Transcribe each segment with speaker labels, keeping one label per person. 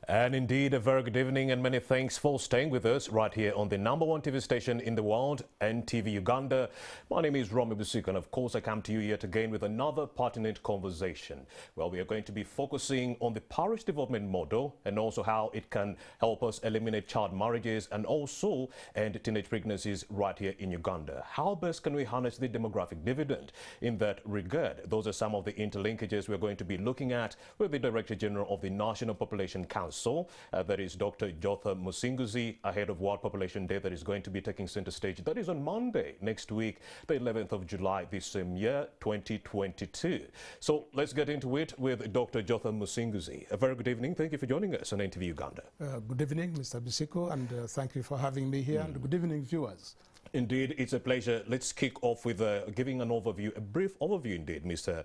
Speaker 1: And indeed, a very good evening and many thanks for staying with us right here on the #1 TV station in the world, NTV Uganda. My name is Romy Busiko, and of course I come to you yet again with another pertinent conversation. Well, we are going to be focusing on the parish development model and also how it can help us eliminate child marriages and also end teenage pregnancies right here in Uganda. How best can we harness the demographic dividend? In that regard, those are some of the interlinkages we're going to be looking at with the Director General of the National Population Council. That is Dr. Jotham Musinguzi, ahead of World Population Day that is going to be taking center stage. That is on Monday next week, the 11th of July this same year, 2022. So let's get into it with Dr. Jotham Musinguzi. A very good evening. Thank you for joining us on NTV Uganda.
Speaker 2: Good evening, Mr. Busiko, and thank you for having me here. And good evening, viewers.
Speaker 1: Indeed, it's a pleasure. Let's kick off with giving an overview, a brief overview indeed, Mr.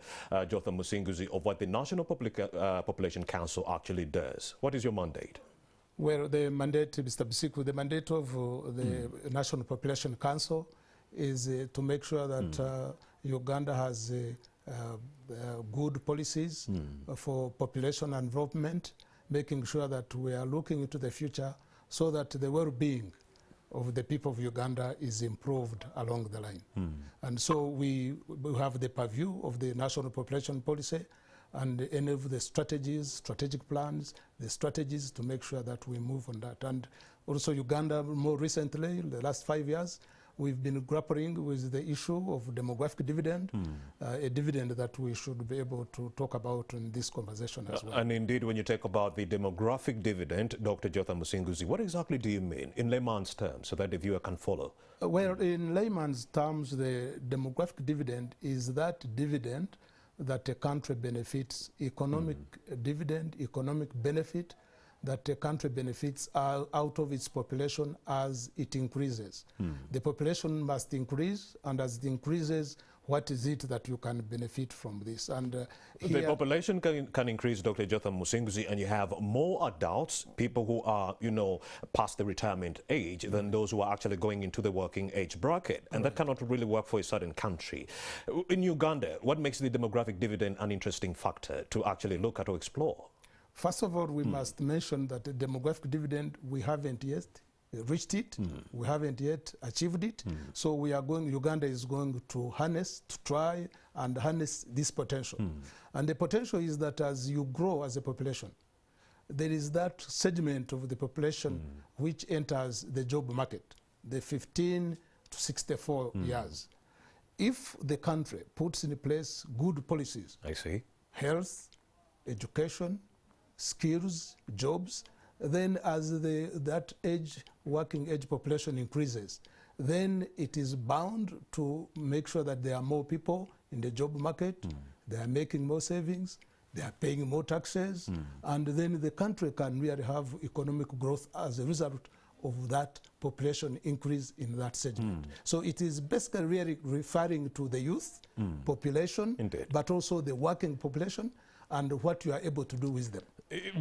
Speaker 1: Jotham Musinguzi, of what the National Population Council actually does. What is your mandate?
Speaker 2: Well, the mandate, Mr. Busiko, the mandate of the National Population Council is to make sure that Uganda has good policies for population and development, making sure that we are looking into the future so that the well-being of the people of Uganda is improved along the line. And so we have the purview of the National Population Policy and any of the strategies, strategic plans, the strategies to make sure that we move on that. And also Uganda, more recently, in the last 5 years, we've been grappling with the issue of demographic dividend, a dividend that we should be able to talk about in this conversation as well.
Speaker 1: And indeed, when you talk about the demographic dividend, Dr. Jotham Musinguzi, what exactly do you mean in layman's terms so that the viewer can follow?
Speaker 2: Well, in layman's terms, the demographic dividend is that dividend that a country benefits, economic dividend, economic benefit that a country benefits out of its population as it increases. The population must increase, and as it increases, what is it that you can benefit from this? And
Speaker 1: the population can increase, Dr. Jotham Musinguzi, and you have more adults, people who are, you know, past the retirement age than those who are actually going into the working age bracket. And that cannot really work for a certain country. In Uganda, what makes the demographic dividend an interesting factor to actually look at or explore?
Speaker 2: First of all, we must mention that the demographic dividend, we haven't yet reached it. We haven't yet achieved it. So we are going, Uganda is going to harness, to try and harness this potential. And the potential is that as you grow as a population, there is that segment of the population which enters the job market, the 15 to 64 years. If the country puts in place good policies, health, education, skills, jobs, then as that working age population increases, then it is bound to make sure that there are more people in the job market, they are making more savings, they are paying more taxes, and then the country can really have economic growth as a result of that population increase in that segment. So it is basically really referring to the youth population, but also the working population, and what you are able to do with them.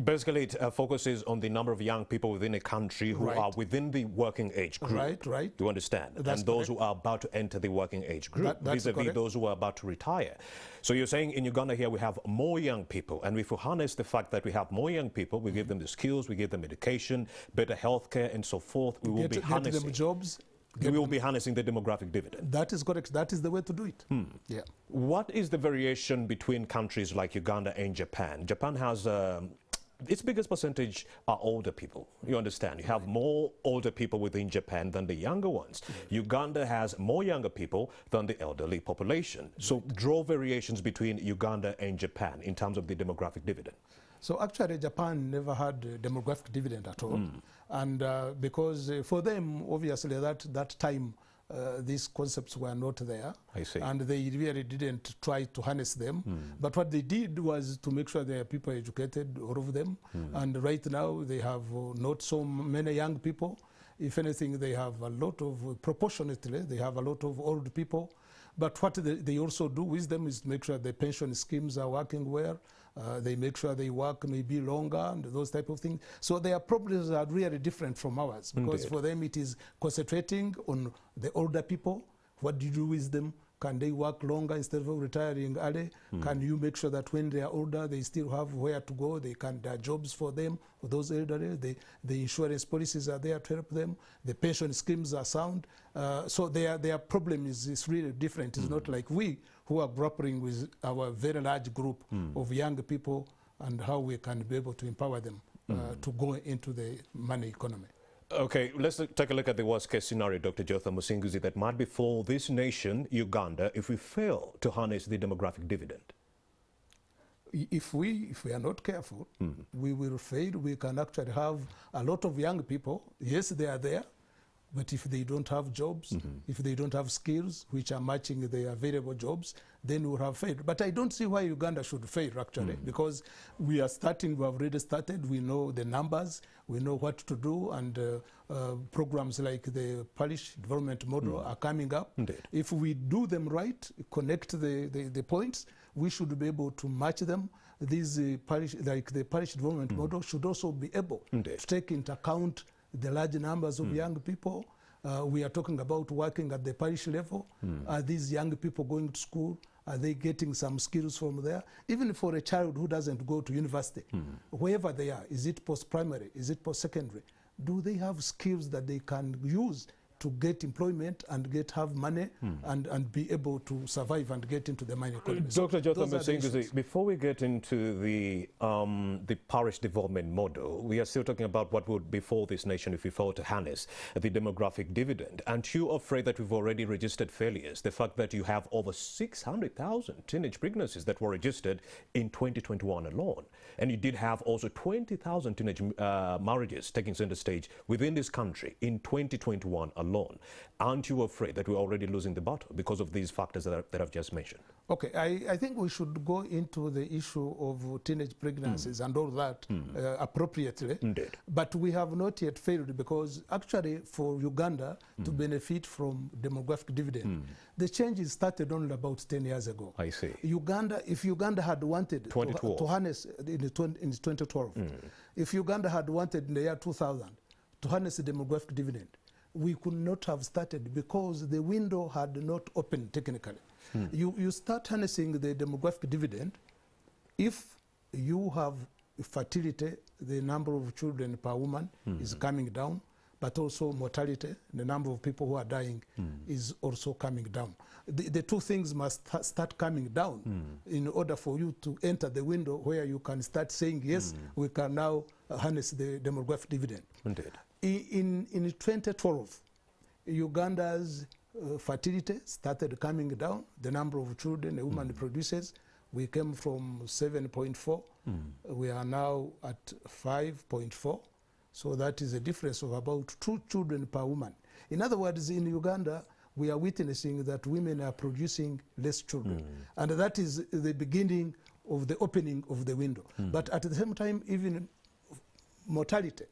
Speaker 1: Basically, it focuses on the number of young people within a country who are within the working age group.
Speaker 2: Right.
Speaker 1: You understand?
Speaker 2: That's
Speaker 1: and those who are about to enter the working age group, vis-a-vis those who are about to retire. So you're saying in Uganda here we have more young people, and if we harness the fact that we have more young people, we give them the skills, we give them education, better healthcare, and so forth, we will be harnessing them jobs. We will be harnessing the demographic dividend.
Speaker 2: That is correct. That is the way to do it. Yeah.
Speaker 1: What is the variation between countries like Uganda and Japan? Japan has its biggest percentage are older people. You understand? You have more older people within Japan than the younger ones. Uganda has more younger people than the elderly population. So draw variations between Uganda and Japan in terms of the demographic dividend.
Speaker 2: So actually Japan never had a demographic dividend at all. And because for them, obviously that time, these concepts were not there. And they really didn't try to harness them. But what they did was to make sure there are people educated, all of them. And right now they have not so many young people. If anything, they have a lot of, proportionately, they have a lot of old people. But what they also do with them is make sure the pension schemes are working well. They make sure they work maybe longer and those type of things. So their problems are really different from ours because for them it is concentrating on the older people What do you do with them? Can they work longer instead of retiring early? Can you make sure that when they are older, they still have where to go? There are jobs for them, for those elderly. The insurance policies are there to help them. The pension schemes are sound. So their problem is really different. It's not like we who are grappling with our very large group of young people and how we can be able to empower them to go into the money economy.
Speaker 1: Okay, let's take a look at the worst case scenario, Dr. Jotham Musinguzi, that might befall this nation, Uganda, if we fail to harness the demographic dividend.
Speaker 2: If we are not careful, we will fail. We can actually have a lot of young people. Yes, they are there, but if they don't have jobs, if they don't have skills which are matching the available jobs, then we'll have failed. But I don't see why Uganda should fail, actually, because we are starting, we have already started, we know the numbers, we know what to do, and programs like the parish development model are coming up.
Speaker 1: Indeed.
Speaker 2: If we do them right, connect the points, we should be able to match them. These parish, like the parish development model, should also be able to take into account the large numbers of young people. We are talking about working at the parish level. Are these young people going to school? Are they getting some skills from there? Even for a child who doesn't go to university, wherever they are, is it post-primary, is it post-secondary, do they have skills that they can use to get employment and have money and be able to survive and get into the money economy?
Speaker 1: Dr. Jotham Musinguzi, before we get into the parish development model, we are still talking about what would befall this nation if we fail to harness the demographic dividend. Aren't you afraid that we've already registered failures? The fact that you have over 600,000 teenage pregnancies that were registered in 2021 alone. And you did have also 20,000 teenage marriages taking center stage within this country in 2021 alone. Aren't you afraid that we're already losing the battle because of these factors that I've just mentioned?
Speaker 2: Okay, I think we should go into the issue of teenage pregnancies and all that appropriately.
Speaker 1: Indeed.
Speaker 2: But we have not yet failed, because actually for Uganda to benefit from demographic dividend, the changes started only about 10 years ago.
Speaker 1: I see.
Speaker 2: Uganda, if Uganda had wanted to harness in 2012, if Uganda had wanted in the year 2000 to harness the demographic dividend, we could not have started, because the window had not opened technically. You start harnessing the demographic dividend if you have fertility, the number of children per woman is coming down, but also mortality, the number of people who are dying is also coming down. The two things must start coming down in order for you to enter the window where you can start saying, yes, we can now harness the demographic dividend.
Speaker 1: Indeed.
Speaker 2: In 2012, Uganda's fertility started coming down. The number of children a woman produces, we came from 7.4. We are now at 5.4. So that is a difference of about 2 children per woman. In other words, in Uganda, we are witnessing that women are producing less children. And that is the beginning of the opening of the window. But at the same time, even mortality,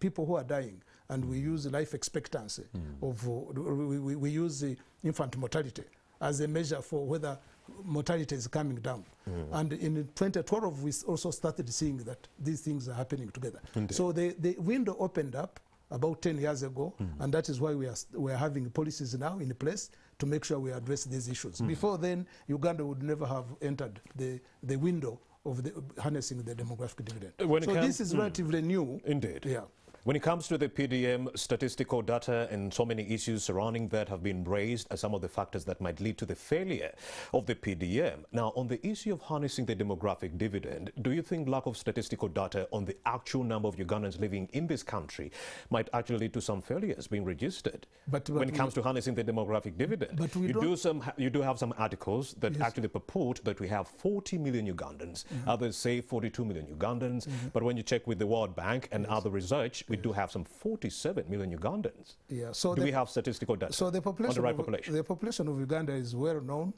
Speaker 2: people who are dying, and we use life expectancy we use the infant mortality as a measure for whether mortality is coming down. And in 2012, we also started seeing that these things are happening together.
Speaker 1: Indeed.
Speaker 2: So the window opened up about 10 years ago, and that is why we are having policies now in place to make sure we address these issues. Before then, Uganda would never have entered the window of harnessing the demographic dividend. So this is relatively new.
Speaker 1: Indeed.
Speaker 2: Yeah.
Speaker 1: When it comes to the PDM, statistical data and so many issues surrounding that have been raised as some of the factors that might lead to the failure of the PDM. Now, on the issue of harnessing the demographic dividend, do you think lack of statistical data on the actual number of Ugandans living in this country might actually lead to some failures being registered but when it comes to harnessing the demographic dividend?
Speaker 2: But
Speaker 1: you do have some articles that actually purport that we have 40 million Ugandans. Others say 42 million Ugandans. But when you check with the World Bank and other research, we do have some 47 million Ugandans.
Speaker 2: Yeah. So
Speaker 1: do we have statistical data
Speaker 2: on the right
Speaker 1: population?
Speaker 2: The population of Uganda is well known.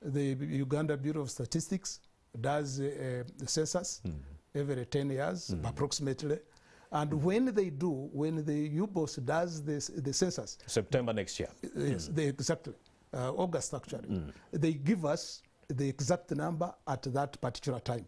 Speaker 2: The Uganda Bureau of Statistics does the census every 10 years, approximately. And when the UBOS does the census,
Speaker 1: September next year.
Speaker 2: Yes, exactly. August actually. They give us the exact number at that particular time.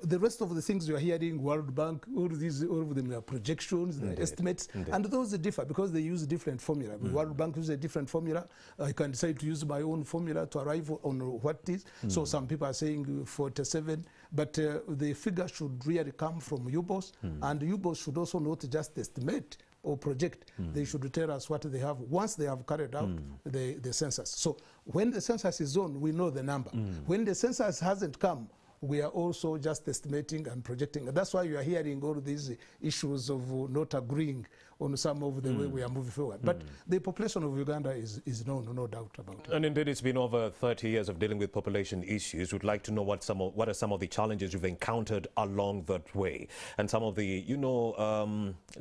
Speaker 2: The rest of the things you are hearing, World Bank, all of them are projections, estimates, and those differ because they use different formula. World Bank uses a different formula. I can decide to use my own formula to arrive on what it is. So some people are saying 47, but the figure should really come from UBOS, and UBOS should also not just estimate or project. They should tell us what they have once they have carried out the census. So when the census is on, we know the number. When the census hasn't come, we are also just estimating and projecting. And that's why you are hearing all these issues of not agreeing on some of the way we are moving forward. But the population of Uganda is known, no doubt about it.
Speaker 1: And indeed, it's been over 30 years of dealing with population issues. We'd like to know what are some of the challenges you've encountered along that way, and some of the,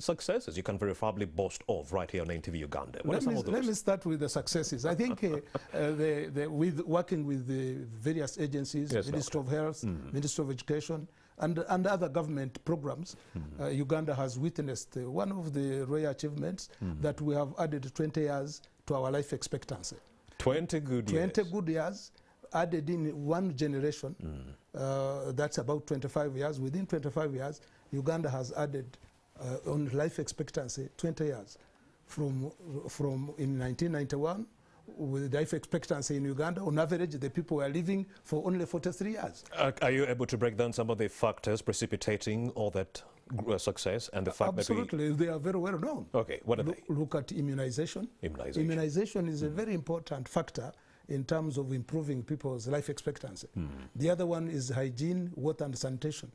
Speaker 1: successes you can verifiably boast of right here on NTV Uganda. What are some of those? Let
Speaker 2: me start with the successes. I think with working with the various agencies, Ministry of Health, Ministry of Education, and other government programs, Uganda has witnessed one of the rare achievements that we have added 20 years to our life expectancy.
Speaker 1: 20 good years.
Speaker 2: 20 good years added in one generation. That's about 25 years. Within 25 years, Uganda has added on life expectancy 20 years. From in 1991, with life expectancy in Uganda, on average, the people were living for only 43 years.
Speaker 1: Are you able to break down some of the factors precipitating all that success and the fact
Speaker 2: Absolutely, they are very well known.
Speaker 1: Okay, what are they?
Speaker 2: Look at immunization. Immunization is a very important factor in terms of improving people's life expectancy. The other one is hygiene, water and sanitation.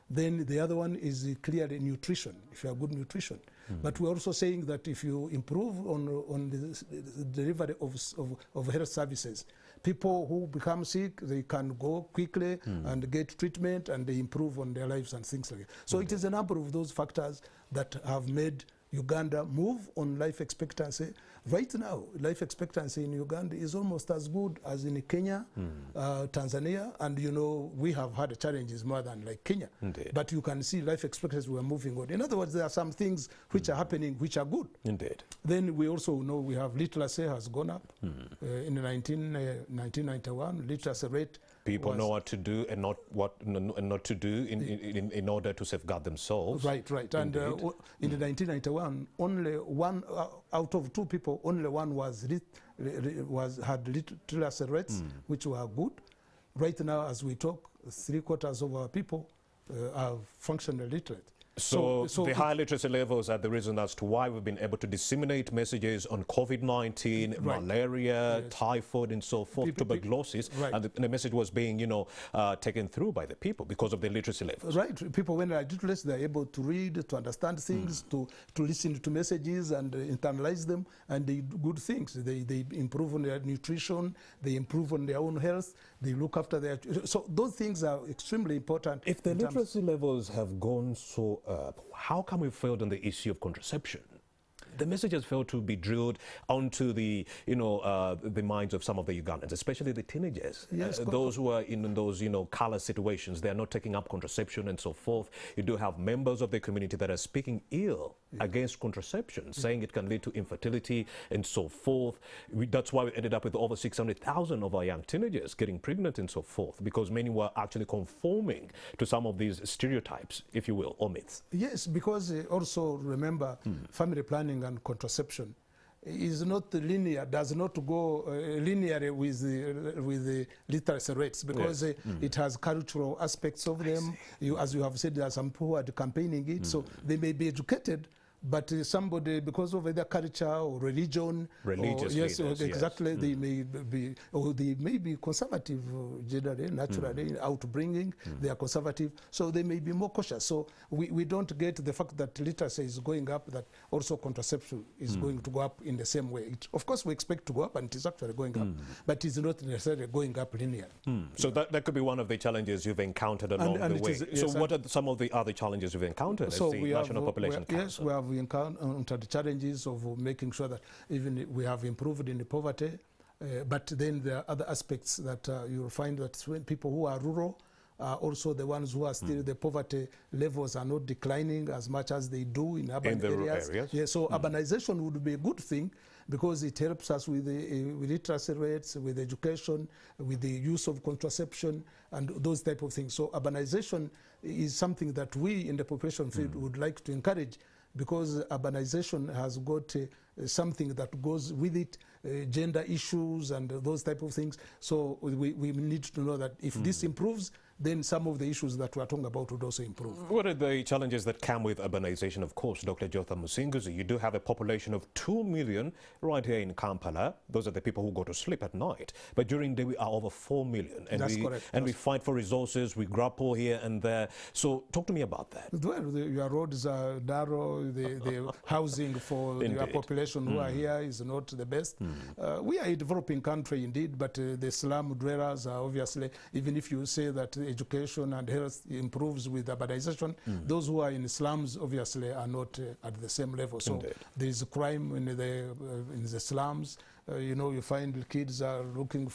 Speaker 2: Then the other one is clearly nutrition, if you have good nutrition. But we're also saying that if you improve on the delivery of health services, people who become sick, they can go quickly and get treatment, and they improve on their lives and things like that. So it is a number of those factors that have made Uganda move on life expectancy. Right now, life expectancy in Uganda is almost as good as in Kenya, Tanzania, and we have had challenges more than like Kenya.
Speaker 1: Indeed.
Speaker 2: But you can see life expectancy we're moving on. In other words, there are some things which are happening which are good.
Speaker 1: Indeed.
Speaker 2: Then we also know we have literacy has gone up. In 1991, literacy rate.
Speaker 1: People know what to do and not to do in order to safeguard themselves.
Speaker 2: Right. And in 1991, only one out of two people, only one had literacy rates, which were good. Right now, as we talk, 3/4 of our people are functionally literate.
Speaker 1: So the high literacy levels are the reason as to why we've been able to disseminate messages on COVID-19, malaria, typhoid, and so forth, tuberculosis, and the message was being, taken through by the people because of the literacy levels.
Speaker 2: Right. People, when they are literate, they're able to read, to understand things, to listen to messages and internalize them, and they do good things. They improve on their nutrition, they improve on their own health, they look after their... So those things are extremely important.
Speaker 1: If the literacy levels have gone so up, how come we failed on the issue of contraception? The message has failed to be drilled onto the, the minds of some of the Ugandans, especially the teenagers.
Speaker 2: Yes,
Speaker 1: those who are in those, color situations, they are not taking up contraception and so forth. You do have members of the community that are speaking ill against contraception, saying it can lead to infertility and so forth. That's why we ended up with over 600,000 of our young teenagers getting pregnant and so forth, because many were actually conforming to some of these stereotypes, if you will, or myths.
Speaker 2: Yes, because also remember, family planning and contraception is not linear, does not go linearly with the literacy rates, because it has cultural aspects of them. As you have said, there are some people who are campaigning it, so they may be educated, but somebody, because of their culture or religion,
Speaker 1: religious leaders,
Speaker 2: exactly, they may be, or they may be conservative generally, naturally, outbringing, they are conservative, so they may be more cautious. So we don't get the fact that literacy is going up, that also contraception is going to go up in the same way. Of course, we expect to go up, and it is actually going up, but it's not necessarily going up linear.
Speaker 1: So that could be one of the challenges you've encountered along the way. So what are some of the other challenges you've encountered as the National Population Council?
Speaker 2: Yes, we have encountered the challenges of making sure that even we have improved in the poverty, but then there are other aspects that you'll find that when people who are rural are also the ones who are still, the poverty levels are not declining as much as they do in urban areas.
Speaker 1: Rural areas.
Speaker 2: Yeah, so urbanization would be a good thing, because it helps us with literacy rates, with education, with the use of contraception, and those type of things. So urbanization is something that we in the population field would like to encourage, because urbanization has got something that goes with it, gender issues and those type of things. So we need to know that if this improves, then some of the issues that we're talking about would also improve.
Speaker 1: What are the challenges that come with urbanization? Of course, Dr. Jotham Musinguzi, you do have a population of 2 million right here in Kampala. Those are the people who go to sleep at night. But during the day, we are over 4 million. And
Speaker 2: That's correct.
Speaker 1: And we fight for resources, we grapple here and there. So talk to me about that.
Speaker 2: Well, your roads are narrow, the housing for your population who are here is not the best. We are a developing country indeed, but the slum dwellers are obviously, even if you say that education and health improves with urbanization, those who are in slums obviously are not at the same level. So there is crime in the slums. You know, you find the kids are looking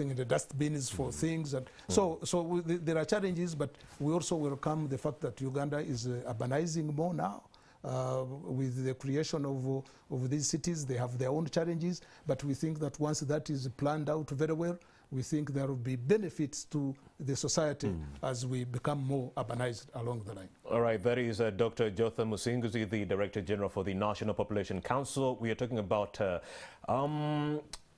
Speaker 2: in the dustbins for things, and so there are challenges, but we also welcome the fact that Uganda is urbanizing more now. With the creation of these cities, they have their own challenges, but we think that once that is planned out very well, we think there will be benefits to the society as we become more urbanized along the line.
Speaker 1: All right, that is Dr. Jotham Musinguzi, the Director General for the National Population Council. We are talking about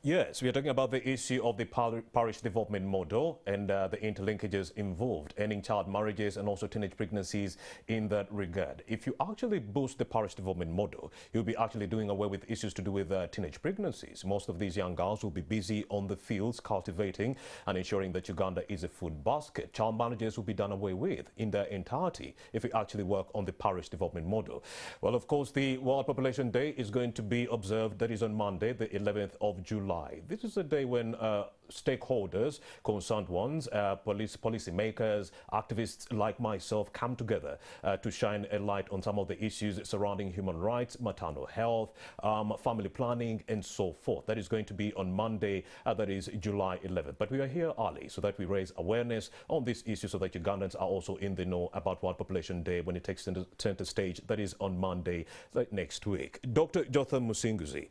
Speaker 1: yes, we are talking about the issue of the parish development model and the interlinkages involved, ending child marriages and also teenage pregnancies in that regard. If you actually boost the parish development model, you'll be actually doing away with issues to do with teenage pregnancies. Most of these young girls will be busy on the fields cultivating and ensuring that Uganda is a food basket. Child marriages will be done away with in their entirety if we actually work on the parish development model. Well, of course, the World Population Day is going to be observed. That is on Monday, the 11th of July. This is a day when stakeholders, concerned ones, policymakers, activists like myself come together to shine a light on some of the issues surrounding human rights, maternal health, family planning, and so forth. That is going to be on Monday, that is July 11th. But we are here early so that we raise awareness on this issue so that Ugandans are also in the know about World Population Day when it takes center stage. That is on Monday next week. Dr. Jotham Musinguzi,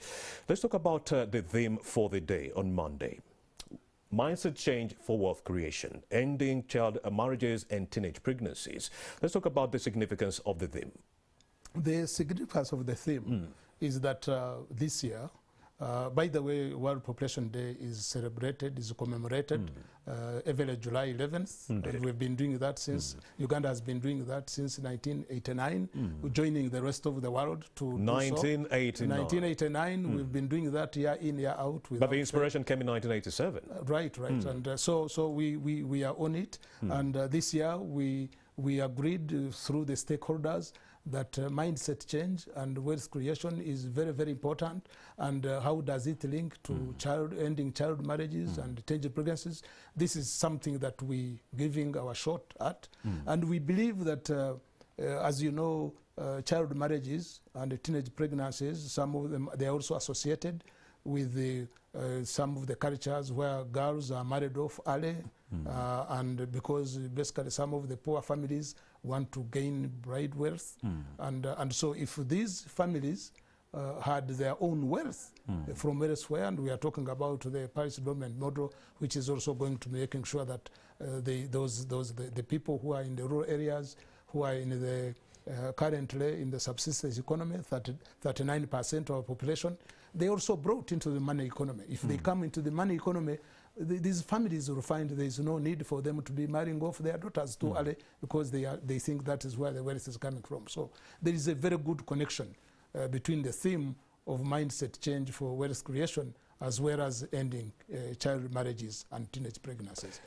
Speaker 1: let's talk about the theme for the day on Monday. Mindset change for wealth creation, ending child marriages and teenage pregnancies. Let's talk about the significance of the theme.
Speaker 2: The significance of the theme is that this year, by the way, World Population Day is celebrated, is commemorated every July 11th. And we've been doing that since, Uganda has been doing that since 1989, joining the rest of the world to
Speaker 1: 1989.
Speaker 2: 1989, we've been doing that year in, year out.
Speaker 1: But the inspiration came in 1987.
Speaker 2: Right. And so we are on it. And this year we agreed through the stakeholders that mindset change and wealth creation is very, very important. And how does it link to ending child marriages and teenage pregnancies? This is something that we giving our shot at. And we believe that, as you know, child marriages and teenage pregnancies, some of them, they are also associated with some of the cultures where girls are married off early, and because basically some of the poor families want to gain bride wealth, and so if these families had their own wealth from elsewhere, and we are talking about the parish development model, which is also going to be making sure that the people who are in the rural areas, who are in the currently in the subsistence economy, 39% of our population, they also brought into the money economy. If they come into the money economy, these families will find there is no need for them to be marrying off their daughters too early, because they think that is where the wealth is coming from. So there is a very good connection between the theme of mindset change for wealth creation as well as ending child marriages and teenage pregnancies.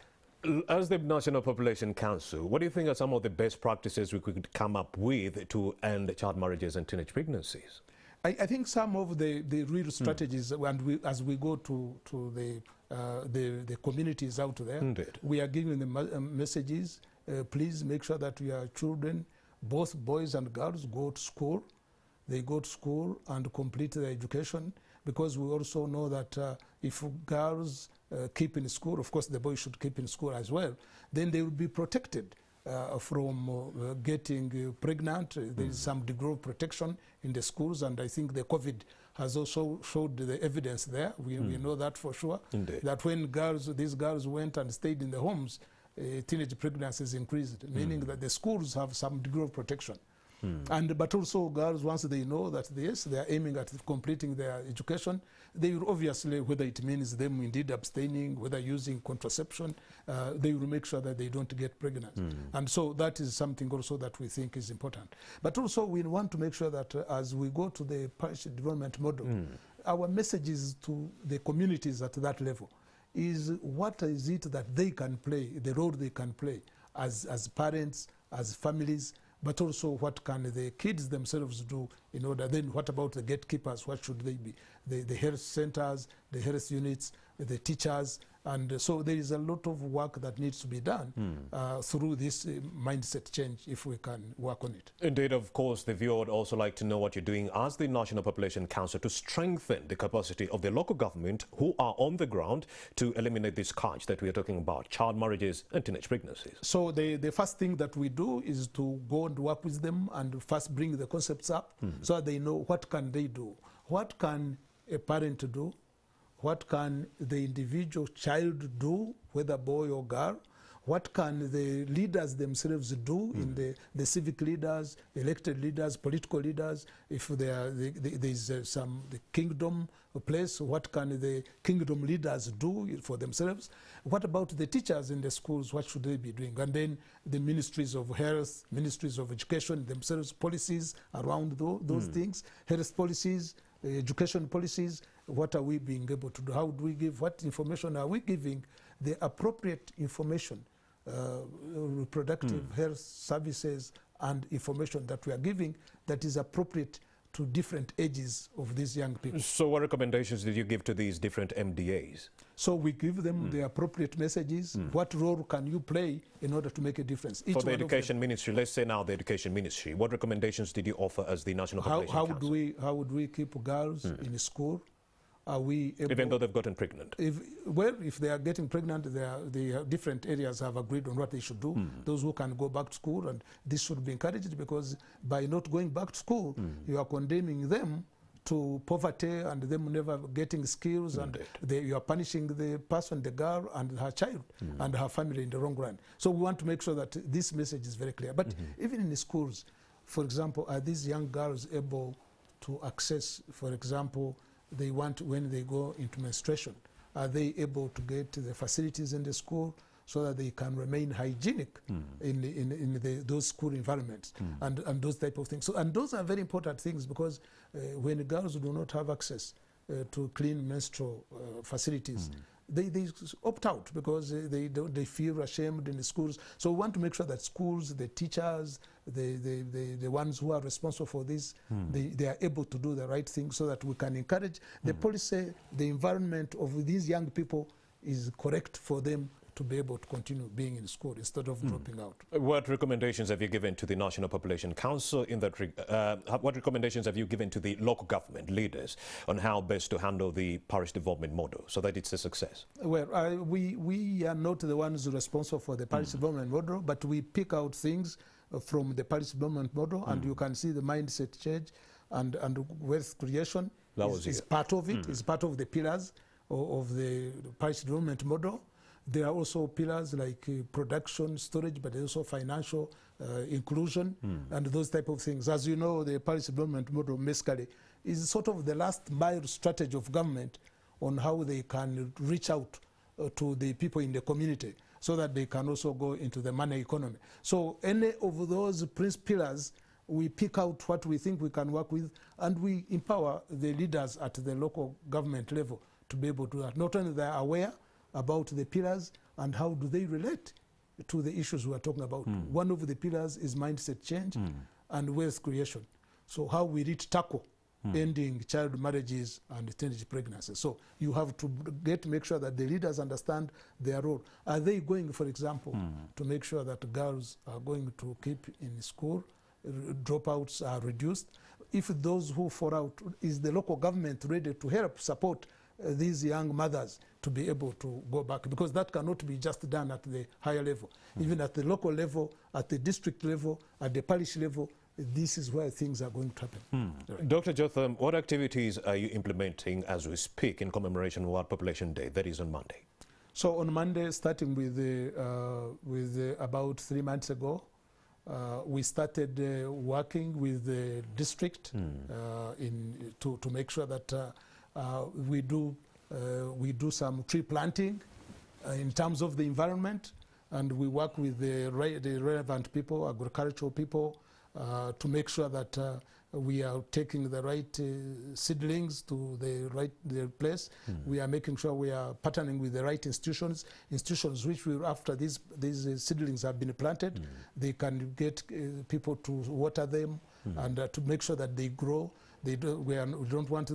Speaker 1: As the National Population Council, what do you think are some of the best practices we could come up with to end child marriages and teenage pregnancies?
Speaker 2: I think some of the real strategies, and as we go to the communities out there, we are giving them messages. Please make sure that your children, both boys and girls, go to school. They go to school and complete their education, because we also know that if girls keep in school, of course the boys should keep in school as well, then they will be protected from getting pregnant. There is some degree of protection in the schools, and I think the COVID has also showed the evidence there. We know that for sure.
Speaker 1: Indeed.
Speaker 2: That when these girls went and stayed in the homes, teenage pregnancies increased, meaning that the schools have some degree of protection. But also girls, once they know that yes, they are aiming at completing their education, they will obviously, whether it means them indeed abstaining, whether using contraception, they will make sure that they don't get pregnant. And so that is something also that we think is important. But also we want to make sure that as we go to the parish development model, our messages to the communities at that level is what is it that they can play, the role they can play as parents, as families, but also what can the kids themselves do in order. Then what about the gatekeepers? What should they be? The health centers, the health units, the teachers. And so there is a lot of work that needs to be done through this mindset change, if we can work on it.
Speaker 1: Indeed, of course, the viewer would also like to know what you're doing as the National Population Council to strengthen the capacity of the local government who are on the ground to eliminate this scourge that we are talking about, child marriages and teenage pregnancies.
Speaker 2: So the first thing that we do is to go and work with them and first bring the concepts up so that they know what can they do. What can a parent do? What can the individual child do, whether boy or girl? What can the leaders themselves do in the civic leaders, elected leaders, political leaders? If there is the kingdom place, what can the kingdom leaders do for themselves? What about the teachers in the schools? What should they be doing? And then the ministries of health, ministries of education themselves, policies around those things, health policies, education policies. What are we being able to do? How do we give? What information are we giving? The appropriate information, reproductive health services and information that we are giving that is appropriate to different ages of these young people.
Speaker 1: So what recommendations did you give to these different MDAs?
Speaker 2: So we give them the appropriate messages. What role can you play in order to make a difference?
Speaker 1: For the Education Ministry, let's say now the Education Ministry, what recommendations did you offer as the National Population Council?
Speaker 2: How would we keep girls in school? Are we able,
Speaker 1: even though they've gotten pregnant?
Speaker 2: If they are getting pregnant, the different areas have agreed on what they should do. Those who can go back to school, and this should be encouraged, because by not going back to school, you are condemning them to poverty and them never getting skills, and you are punishing the person, the girl and her child and her family in the long run. So we want to make sure that this message is very clear. But even in the schools, for example, are these young girls able to access, for example, when they go into menstruation, are they able to get the facilities in the school so that they can remain hygienic in those school environments and those type of things? So, and those are very important things, because when girls do not have access to clean menstrual facilities, they opt out because they feel ashamed in the schools. So we want to make sure that schools, the teachers, the ones who are responsible for this, they are able to do the right thing, so that we can encourage the policy, the environment of these young people is correct for them to be able to continue being in school instead of dropping out.
Speaker 1: What recommendations have you given to the National Population Council in that? What recommendations have you given to the local government leaders on how best to handle the parish development model so that it's a success? Well,
Speaker 2: we are not the ones responsible for the parish development model, but we pick out things from the parish development model, and you can see the mindset change and wealth creation is part of it, is part of the pillars of the parish development model. There are also pillars like production, storage, but also financial inclusion and those type of things. As you know, the parish development model basically is sort of the last mile strategy of government on how they can reach out to the people in the community so that they can also go into the money economy. So any of those pillars, we pick out what we think we can work with, and we empower the leaders at the local government level to be able to do that. Not only they are aware about the pillars and how do they relate to the issues we are talking about. One of the pillars is mindset change and wealth creation. So how we tackle ending child marriages and teenage pregnancies. So you have to make sure that the leaders understand their role. Are they going, for example, to make sure that girls are going to keep in school, dropouts are reduced? If those who fall out, is the local government ready to help support these young mothers to be able to go back? Because that cannot be just done at the higher level. Even at the local level, at the district level, at the parish level, this is where things are going to happen. Right.
Speaker 1: Dr. Jotham, what activities are you implementing as we speak in commemoration of World Population Day? That is on Monday.
Speaker 2: So on Monday, starting with about 3 months ago, we started working with the district to make sure that we do some tree planting in terms of the environment, and we work with the relevant people, agricultural people, to make sure that we are taking the right seedlings to the place. We are making sure we are partnering with the right institutions which will, after these seedlings have been planted, they can get people to water them and to make sure that they grow. We don't want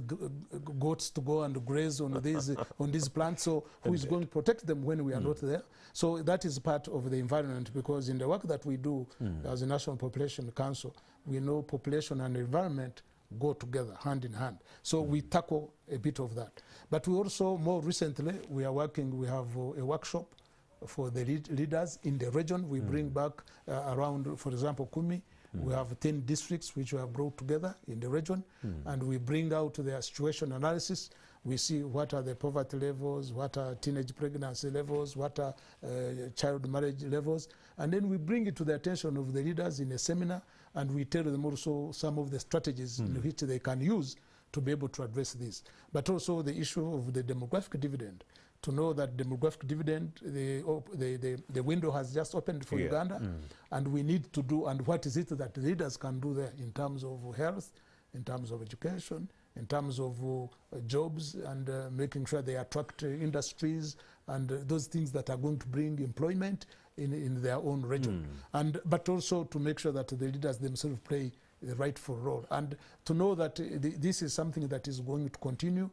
Speaker 2: goats to go and graze on these plants. So who is going to protect them when we are not there? So that is part of the environment, because in the work that we do as a National Population Council, we know population and environment go together, hand in hand. So we tackle a bit of that. But we also, more recently, we have a workshop for the leaders in the region. We bring back around, for example, Kumi. We have 10 districts which we have brought together in the region, and we bring out their situation analysis. We see what are the poverty levels, what are teenage pregnancy levels, what are child marriage levels, and then we bring it to the attention of the leaders in a seminar, and we tell them also some of the strategies in which they can use to be able to address this. But also the issue of the demographic dividend, to know that demographic dividend, the window has just opened for Uganda, and we need to do, and what is it that the leaders can do there in terms of health, in terms of education, in terms of jobs, and making sure they attract industries and those things that are going to bring employment in their own region. But also to make sure that the leaders themselves play the rightful role, and to know that this is something that is going to continue.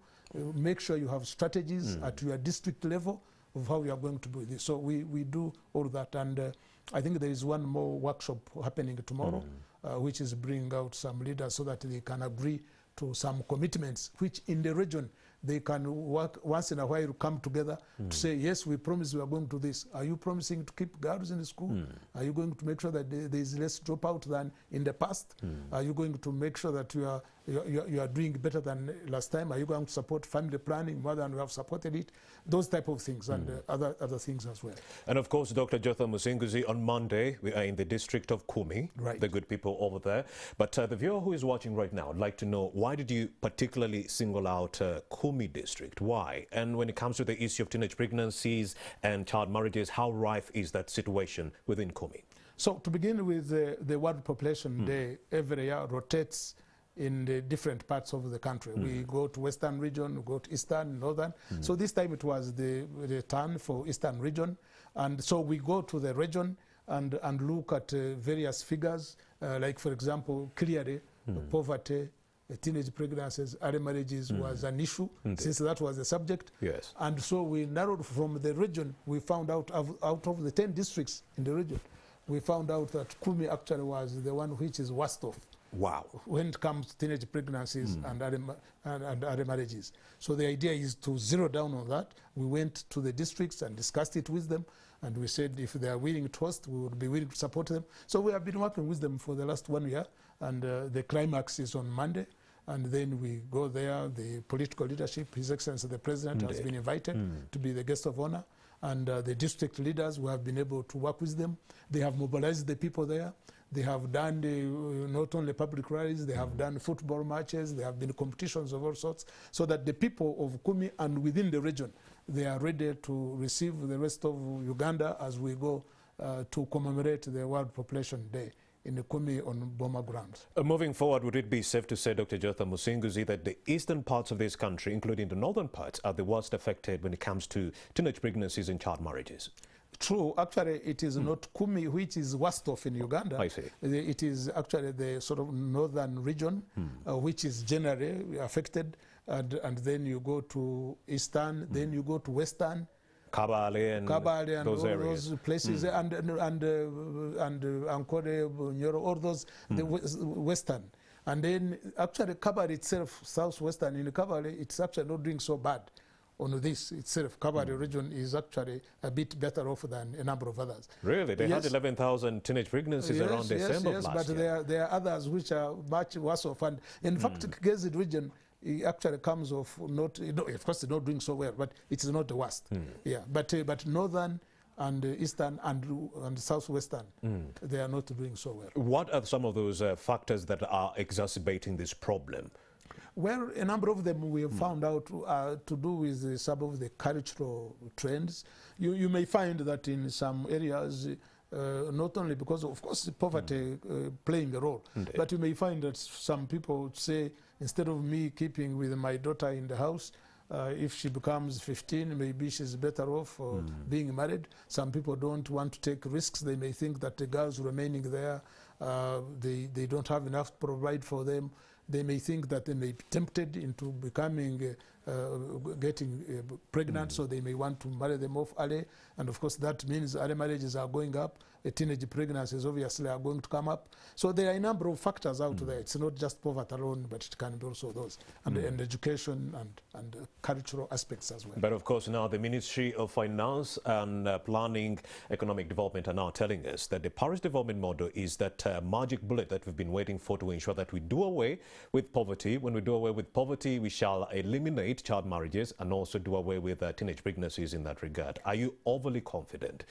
Speaker 2: Make sure you have strategies at your district level of how you are going to do this. So we do all that, and I think there is one more workshop happening tomorrow, which is bringing out some leaders so that they can agree to some commitments, which in the region they can work once in a while, come together to say, yes, we promise we are going to do this. Are you promising to keep girls in the school? Are you going to make sure that there is less dropout than in the past? Are you going to make sure that you are doing better than last time? Are you going to support family planning more than we have supported it? Those type of things, and other things as well.
Speaker 1: And of course, Dr. Jotham Musinguzi, on Monday, we are in the district of Kumi, the good people over there. But the viewer who is watching right now would like to know, why did you particularly single out Kumi district? Why? And when it comes to the issue of teenage pregnancies and child marriages, how rife is that situation within Kumi? So
Speaker 2: to begin with, the World Population Day every year rotates in the different parts of the country. We go to Western region, we go to Eastern, Northern. So this time it was the turn for Eastern region. And so we go to the region and look at various figures, like for example, clearly poverty, teenage pregnancies, early marriages was an issue, since that was the subject.
Speaker 1: Yes.
Speaker 2: And so we narrowed from the region. We found out of the 10 districts in the region, we found out that Kumi actually was the one which is worst off.
Speaker 1: Wow.
Speaker 2: When it comes to teenage pregnancies and early marriages. So the idea is to zero down on that. We went to the districts and discussed it with them, and we said if they are willing to host, we would be willing to support them. So we have been working with them for the last 1 year, and the climax is on Monday. And then we go there, the political leadership, His Excellency the President has been invited to be the guest of honor. And the district leaders, we have been able to work with them. They have mobilized the people there. They have done not only public rallies, they have done football matches, there have been competitions of all sorts, so that the people of Kumi and within the region, they are ready to receive the rest of Uganda as we go to commemorate the World Population Day in the Kumi on Boma grounds.
Speaker 1: Moving forward, would it be safe to say, Dr. Jotham Musinguzi, that the eastern parts of this country, including the northern parts, are the worst affected when it comes to teenage pregnancies and child marriages?
Speaker 2: True. Actually, it is not Kumi which is worst off in Uganda.
Speaker 1: I see.
Speaker 2: It is actually the sort of northern region which is generally affected. And then you go to eastern, then you go to western.
Speaker 1: Kabale and those areas.
Speaker 2: Those places, and Ankole, Nyoro, all those, the western. And then actually Kabale itself, southwestern, in Kabale, it's actually not doing so bad. on this itself. Kabale region is actually a bit better off than a number of others.
Speaker 1: Really? They had 11,000 teenage pregnancies around December of last year.
Speaker 2: But there are others which are much worse off. And in fact, Kigezi region, it actually comes off not, of course, not doing so well, but it's not the worst. Yeah, but northern and eastern and southwestern, they are not doing so well.
Speaker 1: What are some of those factors that are exacerbating this problem?
Speaker 2: Well, a number of them we have found out to do with some of the cultural trends. You may find that in some areas, not only because of course poverty playing a role, but you may find that some people say, instead of me keeping with my daughter in the house, if she becomes 15, maybe she's better off being married. Some people don't want to take risks. They may think that the girls remaining there, they don't have enough to provide for them. They may think that they may be tempted into becoming, getting pregnant, so they may want to marry them off early. And of course, that means early marriages are going up. Teenage pregnancies obviously are going to come up. So there are a number of factors out there. It's not just poverty alone, but it can be also those. And education and cultural aspects as well.
Speaker 1: But of course, now the Ministry of Finance and Planning Economic Development are now telling us that the Parish Development Model is that magic bullet that we've been waiting for to ensure that we do away with poverty. When we do away with poverty, we shall eliminate child marriages and also do away with teenage pregnancies in that regard. Are you overly confident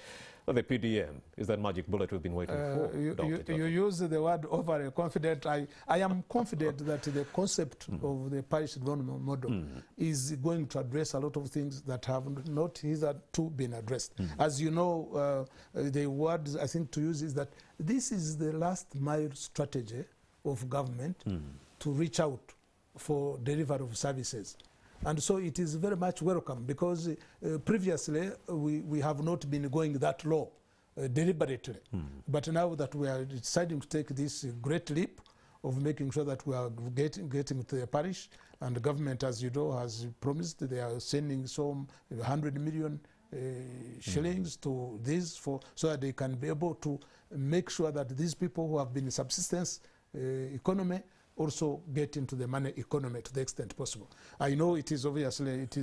Speaker 1: that the PDM is that magic bullet we've been waiting for?
Speaker 2: You use the word overly confident. I am confident that the concept of the parish development model is going to address a lot of things that have not hitherto been addressed. As you know, the word I think to use is that this is the last mile strategy of government to reach out for delivery of services. And so it is very much welcome, because previously we have not been going that low deliberately. But now that we are deciding to take this great leap of making sure that we are getting to the parish, and the government, as you know, has promised they are sending some 100 million shillings to this so that they can be able to make sure that these people who have been in subsistence economy also get into the money economy to the extent possible. I know it is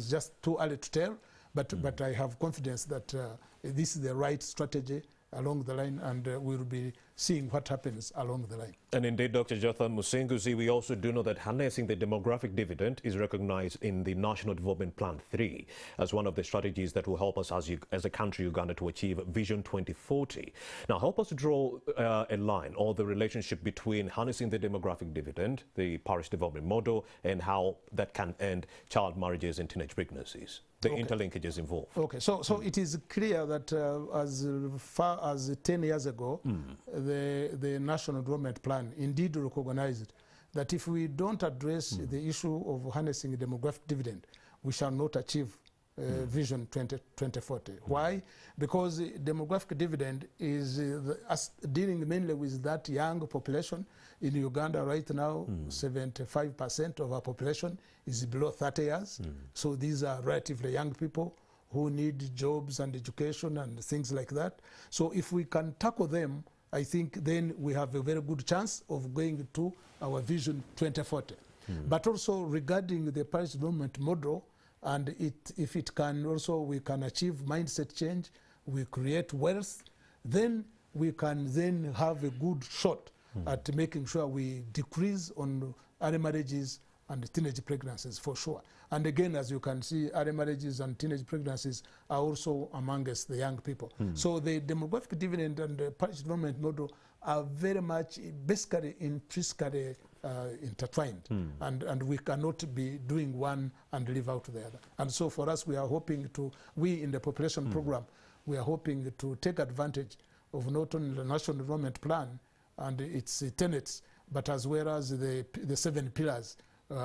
Speaker 2: just too early to tell, but I have confidence that this is the right strategy along the line, and we'll be seeing what happens along the line.
Speaker 1: And indeed, Dr. Jotham Musinguzi, we also do know that harnessing the demographic dividend is recognized in the National Development Plan 3 as one of the strategies that will help us as a country, Uganda, to achieve Vision 2040. Now, help us draw a line or the relationship between harnessing the demographic dividend, the parish development model, and how that can end child marriages and teenage pregnancies. The interlinkages involved.
Speaker 2: Okay, so it is clear that as far as 10 years ago, the National Development Plan indeed recognized that if we don't address the issue of harnessing demographic dividend, we shall not achieve Vision 2040. Why? Because demographic dividend is dealing mainly with that young population. In Uganda right now, 75% of our population is below 30 years. So these are relatively young people who need jobs and education and things like that. So if we can tackle them, I think then we have a very good chance of going to our Vision 2040. But also regarding the parish development model, and if it can also, we can achieve mindset change, we create wealth, then we can then have a good shot at making sure we decrease on early marriages and teenage pregnancies for sure. And again, as you can see, early marriages and teenage pregnancies are also amongst the young people. So the demographic dividend and the parish development model are very much basically intrinsically intertwined, and we cannot be doing one and leave out the other. And so for us, we are hoping to, we in the population program, we are hoping to take advantage of not only the National Development Plan and its tenets, but as well as the 7 pillars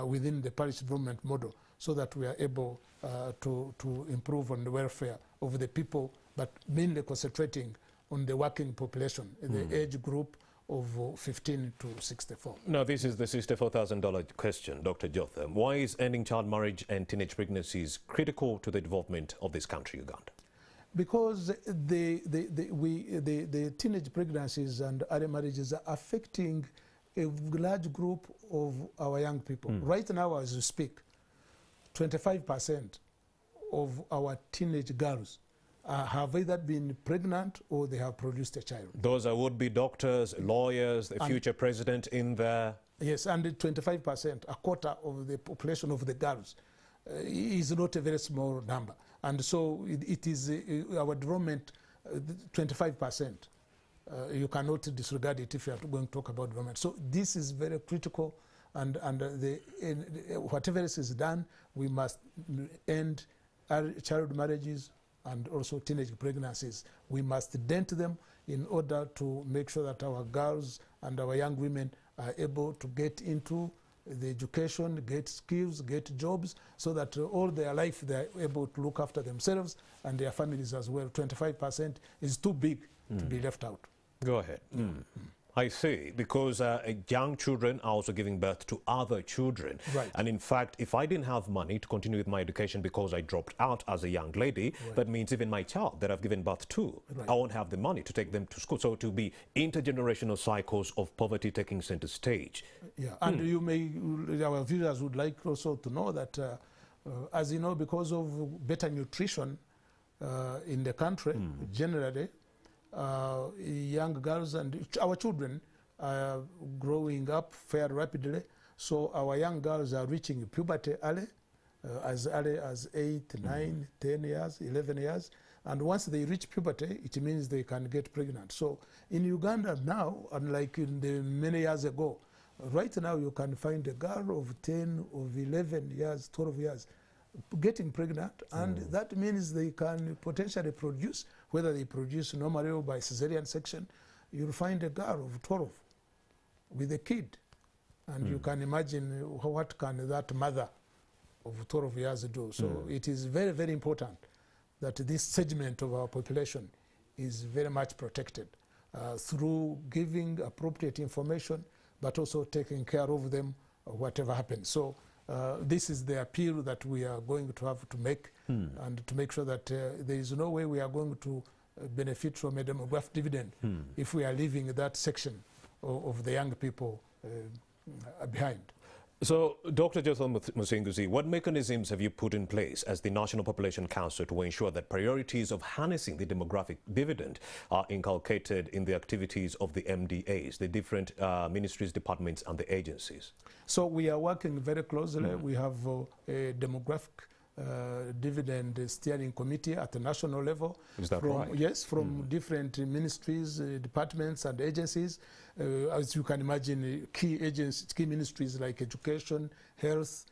Speaker 2: within the parish development model, so that we are able to improve on the welfare of the people, but mainly concentrating on the working population, the age group of 15 to 64.
Speaker 1: Now, this is the $64,000 question, Dr. Jotham. Why is ending child marriage and teenage pregnancies critical to the development of this country, Uganda?
Speaker 2: Because the teenage pregnancies and early marriages are affecting a large group of our young people. Right now, as we speak, 25% of our teenage girls have either been pregnant or they have produced a child.
Speaker 1: Those are would-be doctors, lawyers, the future president in there.
Speaker 2: Yes, and 25%, a quarter of the population of the girls, is not a very small number. And so it is our development, 25%. You cannot disregard it if you are going to talk about development. So this is very critical, and whatever else is done, we must end child marriages and also teenage pregnancies. We must dent them in order to make sure that our girls and our young women are able to get into the education, get skills, get jobs, so that all their life they are able to look after themselves and their families as well. 25% is too big to be left out.
Speaker 1: Go ahead. I see, because young children are also giving birth to other children.
Speaker 2: Right.
Speaker 1: And in fact, if I didn't have money to continue with my education because I dropped out as a young lady, that means even my child that I've given birth to, I won't have the money to take them to school. So to be intergenerational cycles of poverty taking center stage.
Speaker 2: Yeah, and you may, our viewers would like also to know that, as you know, because of better nutrition in the country, generally, young girls and our children are growing up fairly rapidly. So our young girls are reaching puberty early as 8, 9, 10 years, 11 years. And once they reach puberty, it means they can get pregnant. So in Uganda now, unlike in the many years ago, right now you can find a girl of 10, of 11 years, 12 years, getting pregnant, and that means they can potentially produce, whether they produce normally or by cesarean section. You'll find a girl of 12 with a kid, and you can imagine what can that mother of 12 years do. So it is very, very important that this segment of our population is very much protected through giving appropriate information, but also taking care of them whatever happens. So this is the appeal that we are going to have to make, and to make sure that there is no way we are going to benefit from a demographic dividend if we are leaving that section of the young people behind.
Speaker 1: So, Dr. Jotham Musinguzi, what mechanisms have you put in place as the National Population Council to ensure that priorities of harnessing the demographic dividend are inculcated in the activities of the MDAs, the different ministries, departments and the agencies?
Speaker 2: So we are working very closely. We have a demographic dividend steering committee at the national level.
Speaker 1: Is that right?
Speaker 2: Yes, from different ministries, departments and agencies. As you can imagine, key agencies, key ministries like education, health,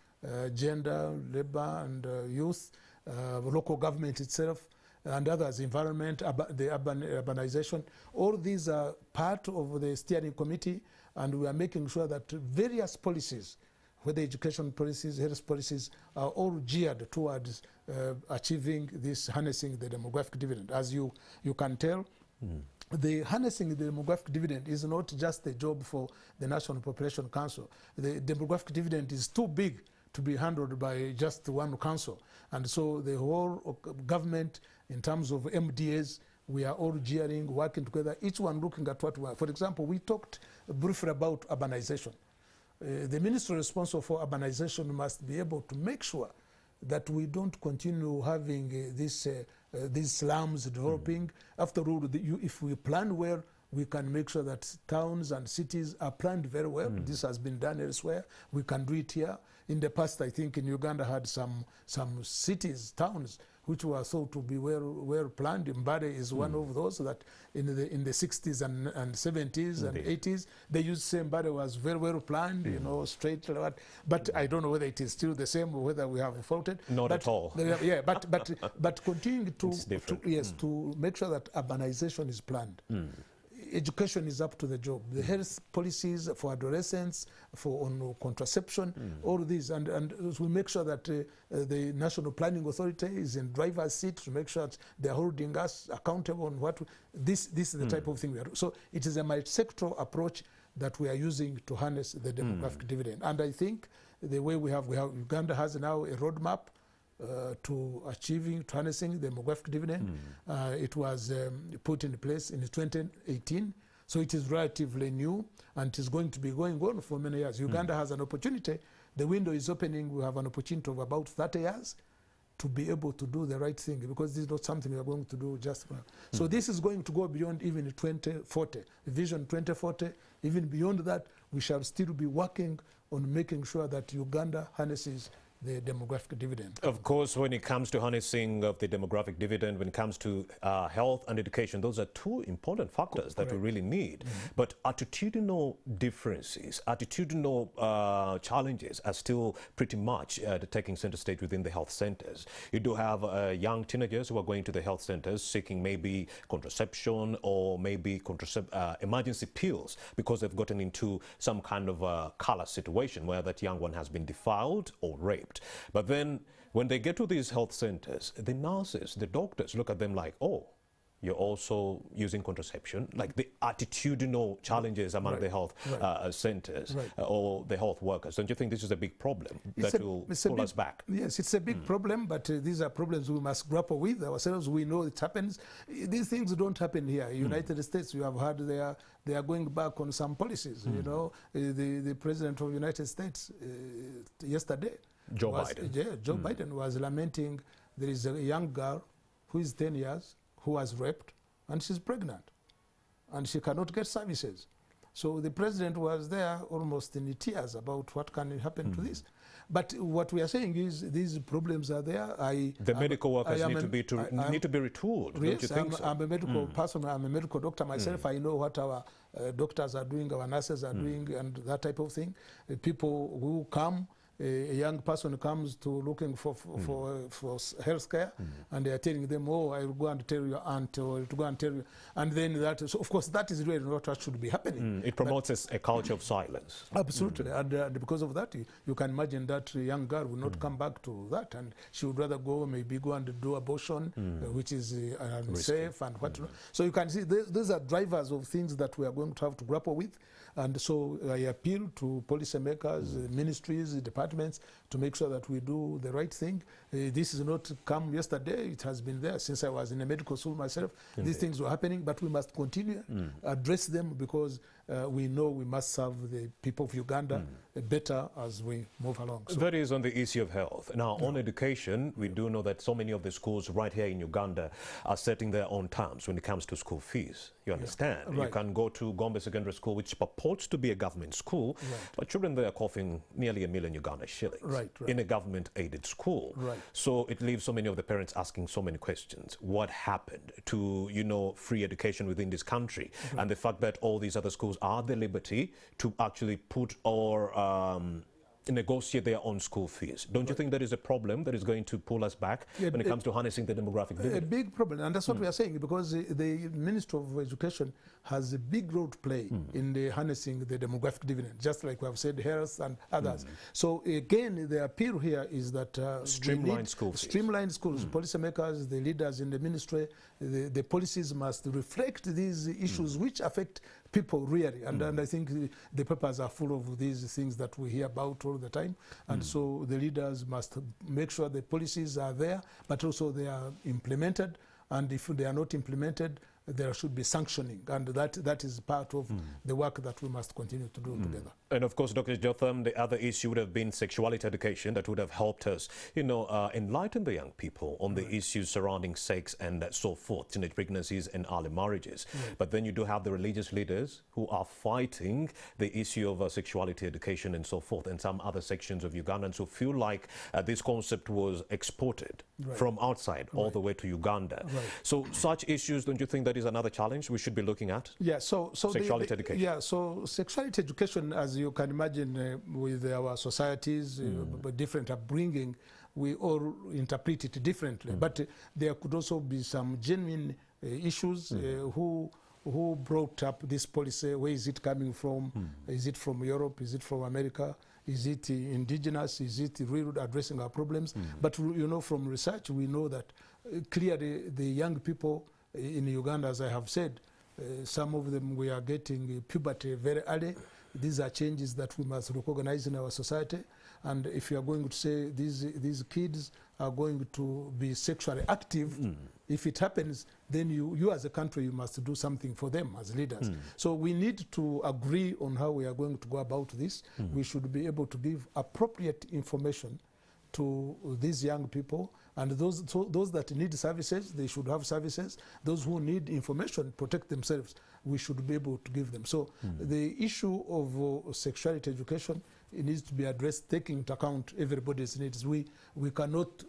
Speaker 2: gender, labor and youth, local government itself, and others, environment, the urbanization. All these are part of the steering committee, and we are making sure that various policies, whether education policies, health policies, are all geared towards achieving this, harnessing the demographic dividend. As you can tell, the harnessing the demographic dividend is not just a job for the National Population Council. The demographic dividend is too big to be handled by just one council. And so the whole government, in terms of MDAs, we are all gearing, working together, each one looking at what we are. For example, we talked briefly about urbanization. The ministry responsible for urbanization must be able to make sure that we don't continue having these slums developing. After all, if we plan well, we can make sure that towns and cities are planned very well. This has been done elsewhere. We can do it here. In the past, I think in Uganda had some cities, towns, which were thought to be well planned. Mbare is one of those that in the 60s and 70s and 80s, they used to say Mbare was very well planned, you know, straight. But I don't know whether it is still the same or whether we have faulted.
Speaker 1: Not at all.
Speaker 2: Yeah, but continuing to make sure that urbanization is planned. Education is up to the job. The health policies for adolescents, on contraception, all these, and we make sure that the National Planning Authority is in driver's seat to make sure that they're holding us accountable on what this is the type of thing we are doing. So it is a multi-sectoral approach that we are using to harness the demographic dividend. And I think the way we have Uganda has now a roadmap to harnessing the demographic dividend. It was put in place in 2018, so it is relatively new, and it is going to be going on for many years. Uganda has an opportunity. The window is opening. We have an opportunity of about 30 years to be able to do the right thing, because this is not something we are going to do just now. So this is going to go beyond even 2040, Vision 2040. Even beyond that, we shall still be working on making sure that Uganda harnesses the demographic dividend.
Speaker 1: Of course, when it comes to harnessing of the demographic dividend, when it comes to health and education, those are two important factors that we really need. But attitudinal differences, attitudinal challenges are still pretty much taking center stage within the health centers. You do have young teenagers who are going to the health centers seeking maybe contraception or maybe emergency pills because they've gotten into some kind of a color situation where that young one has been defiled or raped. But then when they get to these health centers, the nurses, the doctors look at them like, oh, you're also using contraception, like the attitudinal challenges among the health centers or the health workers. Don't you think this is a big problem that will pull us back?
Speaker 2: Yes, it's a big problem, but these are problems we must grapple with ourselves. We know it happens. These things don't happen here. United States, you have heard they are going back on some policies. You know, the President of the United States yesterday, Joe Biden was lamenting there is a young girl who is 10 years who was raped, and she's pregnant, and she cannot get services. So the president was there almost in tears about what can happen to this. But what we are saying is these problems are there.
Speaker 1: The medical workers need to be retooled.
Speaker 2: Yes,
Speaker 1: don't you think so?
Speaker 2: I'm a medical person. I'm a medical doctor myself. I know what our doctors are doing, our nurses are doing, and that type of thing. People who come, a young person comes to looking for health care, and they are telling them, oh, I will go and tell your aunt, or to go and tell you, and then that, so of course that is really not what should be happening.
Speaker 1: It promotes a culture of silence.
Speaker 2: Absolutely, and because of that, you can imagine that young girl will not come back to that, and she would rather maybe go and do abortion, which is unsafe and what. So you can see these are drivers of things that we are going to have to grapple with. And so I appeal to policymakers, ministries, departments to make sure that we do the right thing. This is not come yesterday. It has been there since I was in a medical school myself. These things were happening, but we must continue, address them, because we know we must serve the people of Uganda better as we move along. So
Speaker 1: that is on the issue of health. Now, on education, we do know that so many of the schools right here in Uganda are setting their own terms when it comes to school fees. You understand? You can go to Gombe Secondary School, which purports to be a government school, but children there are coughing nearly $1 million Uganda shillings in a government-aided school. So it leaves so many of the parents asking so many questions. What happened to, you know, free education within this country? And the fact that all these other schools are the liberty to actually put or negotiate their own school fees. Don't you think that is a problem that is going to pull us back when it comes to harnessing the demographic dividend?
Speaker 2: A big problem, and that's what we are saying, because the Minister of Education has a big role to play in the harnessing the demographic dividend, just like we have said, health and others. So again, the appeal here is that
Speaker 1: streamline school fees.
Speaker 2: Streamline schools. Policymakers, the leaders in the ministry, the policies must reflect these issues which affect people really, and I think the papers are full of these things that we hear about all the time, and so the leaders must make sure the policies are there, but also they are implemented, and if they are not implemented, there should be sanctioning, and that is part of the work that we must continue to do together.
Speaker 1: And of course, Dr. Jotham, the other issue would have been sexuality education that would have helped us, you know, enlighten the young people on the issues surrounding sex and so forth, teenage pregnancies and early marriages. But then you do have the religious leaders who are fighting the issue of sexuality education and so forth, and some other sections of Ugandans who feel like this concept was exported from outside all the way to Uganda. So such issues, don't you think that is another challenge we should be looking at?
Speaker 2: Yeah, so
Speaker 1: sexuality education.
Speaker 2: Yeah, so sexuality education, as you can imagine, with our societies, different upbringing, we all interpret it differently. But there could also be some genuine issues. Who brought up this policy? Where is it coming from? Is it from Europe? Is it from America? Is it indigenous? Is it really addressing our problems? But you know, from research, we know that clearly the young people in Uganda, as I have said, some of them we are getting puberty very early. These are changes that we must recognize in our society. And if you are going to say these kids are going to be sexually active, if it happens, then you as a country, you must do something for them as leaders. So we need to agree on how we are going to go about this. We should be able to give appropriate information to these young people, And those that need services, they should have services. Those who need information, protect themselves, we should be able to give them. So the issue of sexuality education, it needs to be addressed taking into account everybody's needs. We cannot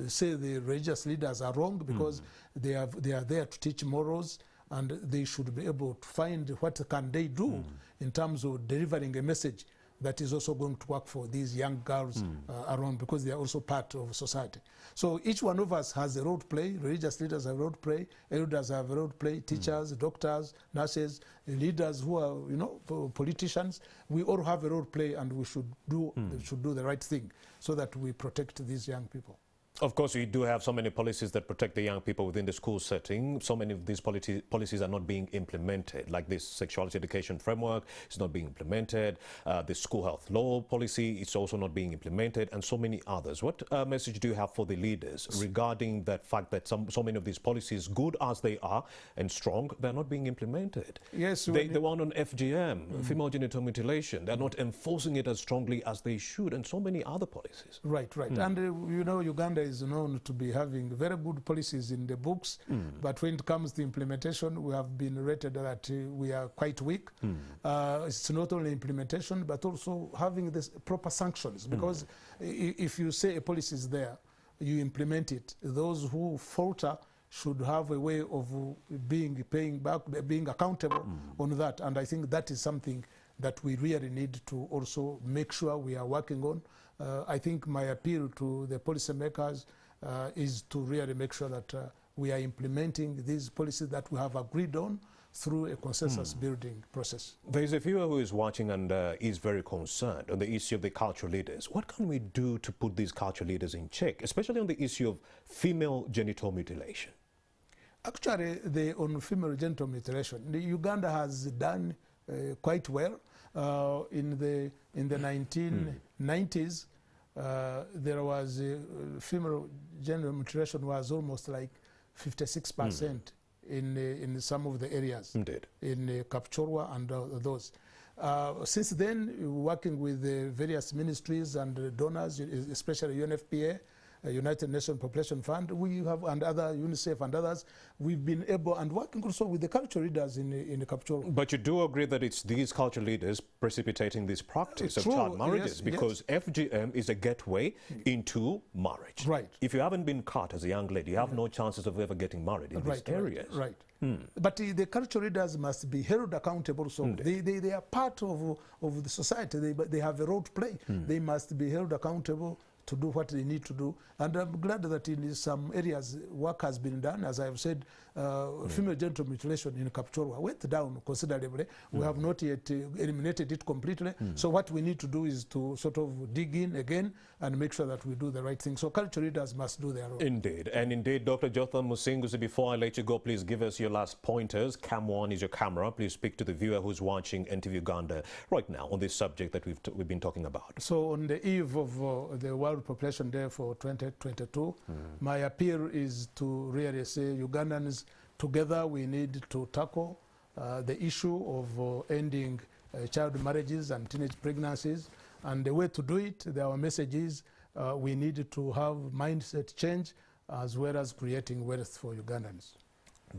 Speaker 2: say the religious leaders are wrong, because they are there to teach morals, and they should be able to find what can they do in terms of delivering a message that is also going to work for these young girls around, because they are also part of society. So each one of us has a role to play. Religious leaders have a role to play, elders have a role to play, teachers, doctors, nurses, leaders who are, you know, politicians. We all have a role to play, and we should do the right thing so that we protect these young people.
Speaker 1: Of course, we do have so many policies that protect the young people within the school setting. So many of these policies are not being implemented, like this sexuality education framework is not being implemented. The school health law policy is also not being implemented, and so many others. What message do you have for the leaders regarding that fact that so many of these policies, good as they are and strong, they're not being implemented?
Speaker 2: Yes.
Speaker 1: The one on FGM, female genital mutilation, they're not enforcing it as strongly as they should, and so many other policies.
Speaker 2: Right. And you know, Uganda is known to be having very good policies in the books, but when it comes to implementation, we have been rated that we are quite weak. It's not only implementation, but also having this proper sanctions, because if you say a policy is there, you implement it. Those who falter should have a way of paying back, being accountable on that. And I think that is something that we really need to also make sure we are working on. I think my appeal to the policymakers is to really make sure that we are implementing these policies that we have agreed on through a consensus building process.
Speaker 1: There is a viewer who is watching and is very concerned on the issue of the cultural leaders. What can we do to put these cultural leaders in check, especially on the issue of female genital mutilation?
Speaker 2: Actually, on female genital mutilation, Uganda has done quite well. In the 1990s, there was female genital mutilation was almost like 56% in some of the areas. Indeed. In Kapchorwa and those. Since then, working with the various ministries and donors, especially UNFPA, United Nations Population Fund, we have, and other UNICEF and others, we've been able, and working also with the cultural leaders in Kapchorwa.
Speaker 1: But you do agree that it's these cultural leaders precipitating this practice of child marriages, because FGM is a gateway into marriage.
Speaker 2: Right.
Speaker 1: If you haven't been caught as a young lady, you have no chances of ever getting married in these areas.
Speaker 2: Right. But the cultural leaders must be held accountable. So they are part of the society. They have a role to play. They must be held accountable to do what they need to do. And I'm glad that in some areas work has been done. As I have said, female genital mutilation in Kapchorwa went down considerably. We have not yet eliminated it completely. So what we need to do is to sort of dig in again and make sure that we do the right thing. So cultural leaders must do their role.
Speaker 1: Indeed. And indeed, Dr. Jotham Musinguzi, before I let you go, please give us your last pointers. Cam 1 is your camera. Please speak to the viewer who's watching NTV Uganda right now on this subject that we've been talking about.
Speaker 2: So on the eve of the World Population Day for 2022, my appeal is to really say Ugandans, together we need to tackle the issue of ending child marriages and teenage pregnancies. And the way to do it, our message is we need to have mindset change as well as creating wealth for Ugandans.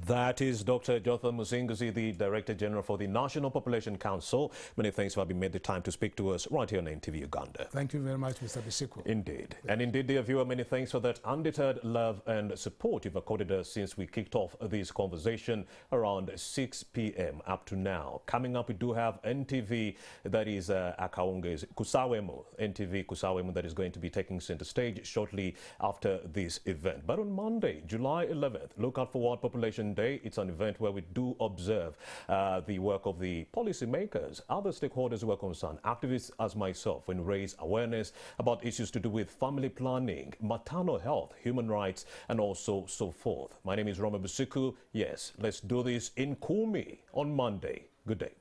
Speaker 1: That is Dr. Jotham Musinguzi, the Director General for the National Population Council. Many thanks for having made the time to speak to us right here on NTV Uganda.
Speaker 2: Thank you very much, Mr. Bisiku.
Speaker 1: Indeed. And indeed, dear viewer, many thanks for that undeterred love and support you've accorded us since we kicked off this conversation around 6 p.m. up to now. Coming up, we do have NTV, that is Akaunge's Kusawemu, NTV Kusawemu, that is going to be taking center stage shortly after this event. But on Monday, July 11th, look out for World Population Day. It's an event where we do observe the work of the policymakers, other stakeholders who are concerned, activists as myself, when raise awareness about issues to do with family planning, maternal health, human rights, and also so forth. My name is Roma Busiku. Yes, let's do this in Kumi on Monday. Good day.